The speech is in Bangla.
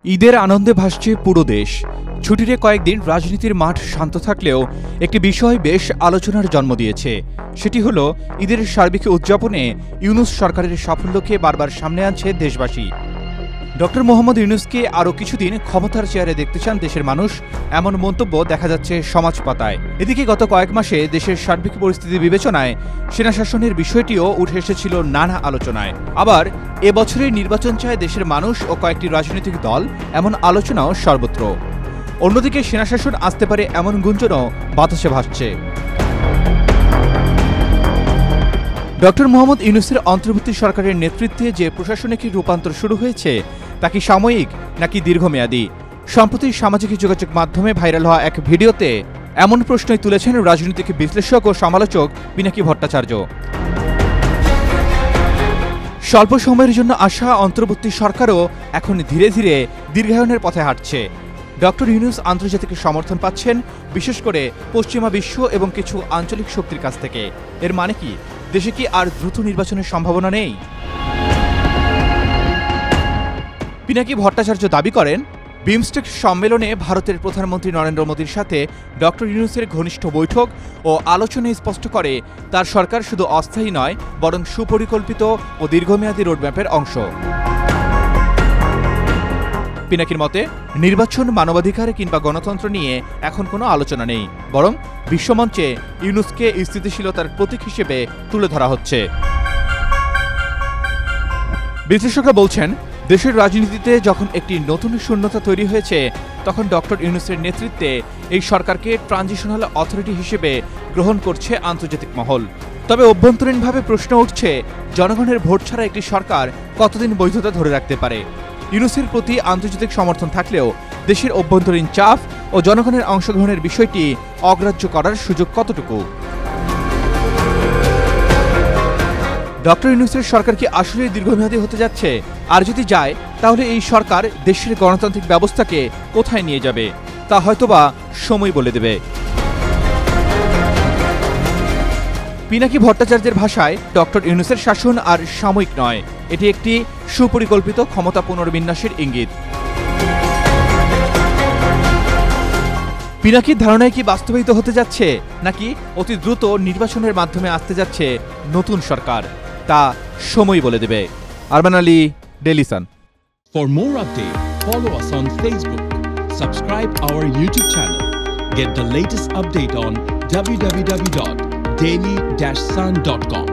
ঈদের আনন্দে ভাসছে পুরো দেশ। ছুটিরে কয়েকদিন রাজনীতির মাঠ শান্ত থাকলেও একটি বিষয় বেশ আলোচনার জন্ম দিয়েছে। সেটি হলো ঈদের সার্বিক উদযাপনে ইউনূস সরকারের সাফল্যকে বারবার সামনে আনছে দেশবাসী। ডক্টর মোহাম্মদ ইউনূসকে আরও কিছুদিন ক্ষমতার চেয়ারে দেখতে চান দেশের মানুষ, এমন মন্তব্য দেখা যাচ্ছে সমাজ পাতায়। এদিকে গত কয়েক মাসে দেশের সার্বিক পরিস্থিতি বিবেচনায় সেনাশাসনের বিষয়টিও উঠে এসেছিল নানা আলোচনায়। আবার এবছরের নির্বাচন চায় দেশের মানুষ ও কয়েকটি রাজনৈতিক দল, এমন আলোচনাও সর্বত্র। অন্যদিকে সেনাশাসন আসতে পারে এমন গুঞ্জনও বাতাসে ভাসছে। ডক্টর মোহাম্মদ ইউনূসের অন্তর্বর্তী সরকারের নেতৃত্বে যে প্রশাসনিক রূপান্তর শুরু হয়েছে তা কি সাময়িক নাকি দীর্ঘমেয়াদী? সম্প্রতি সামাজিক যোগাযোগ মাধ্যমে ভাইরাল হওয়া এক ভিডিওতে এমন প্রশ্নই তুলেছেন রাজনৈতিক বিশ্লেষক ও সমালোচক পিনাকি ভট্টাচার্য। স্বল্প সময়ের জন্য আসা অন্তর্বর্তী সরকারও এখন ধীরে ধীরে দীর্ঘায়নের পথে হাঁটছে। ডক্টর ইউনূস আন্তর্জাতিক সমর্থন পাচ্ছেন, বিশেষ করে পশ্চিমা বিশ্ব এবং কিছু আঞ্চলিক শক্তির কাছ থেকে। এর মানে কি দেশে কি আর দ্রুত নির্বাচনের সম্ভাবনা নেই? পিনাকি ভট্টাচার্য দাবি করেন, বিমস্টেক সম্মেলনে ভারতের প্রধানমন্ত্রী নরেন্দ্র মোদীর সাথে ডক্টর ইউনূসের ঘনিষ্ঠ বৈঠক ও আলোচনায় স্পষ্ট করে তার সরকার শুধু অস্থায়ী নয়, বরং সুপরিকল্পিত ও দীর্ঘমেয়াদী রোডম্যাপের অংশ। পিনাকির মতে, নির্বাচন, মানবাধিকার কিংবা গণতন্ত্র নিয়ে এখন কোনো আলোচনা নেই, বরং বিশ্বমঞ্চে ইউনূসকে স্থিতিশীলতার প্রতীক হিসেবে তুলে ধরা হচ্ছে। বিশ্লেষকরা বলছেন, দেশের রাজনীতিতে যখন একটি নতুন শূন্যতা তৈরি হয়েছে, তখন ডক্টর ইউনূসের নেতৃত্বে এই সরকারকে ট্রানজিশনাল অথরিটি হিসেবে গ্রহণ করছে আন্তর্জাতিক মহল। তবে অভ্যন্তরীণভাবে প্রশ্ন উঠছে, জনগণের ভোট ছাড়া একটি সরকার কতদিন বৈধতা ধরে রাখতে পারে? ইউনূসের প্রতি আন্তর্জাতিক সমর্থন থাকলেও দেশের অভ্যন্তরীণ চাপ ও জনগণের অংশগ্রহণের বিষয়টি অগ্রাহ্য করার সুযোগ কতটুকু? ডক্টর ইউনূসের সরকার কি আসলেই দীর্ঘমেয়াদী হতে যাচ্ছে? আর যদি যায়, তাহলে এই সরকার দেশের গণতান্ত্রিক ব্যবস্থাকে কোথায় নিয়ে যাবে তা হয়তোবা সময় বলে দেবে। পিনাকি ভট্টাচার্যের ভাষায়, ডক্টর ইউনূসের শাসন আর সাময়িক নয়, এটি একটি সুপরিকল্পিত ক্ষমতা পুনর্বিন্যাসের ইঙ্গিত। পিনাকির ধারণায় কি বাস্তবায়িত হতে যাচ্ছে, নাকি অতি দ্রুত নির্বাচনের মাধ্যমে আসতে যাচ্ছে নতুন সরকার, তা সময় বলে দেবে। Arman Ali, Daily Sun. For more updates, follow us on Facebook, subscribe our YouTube channel, get the latest update on www.daily-sun.com.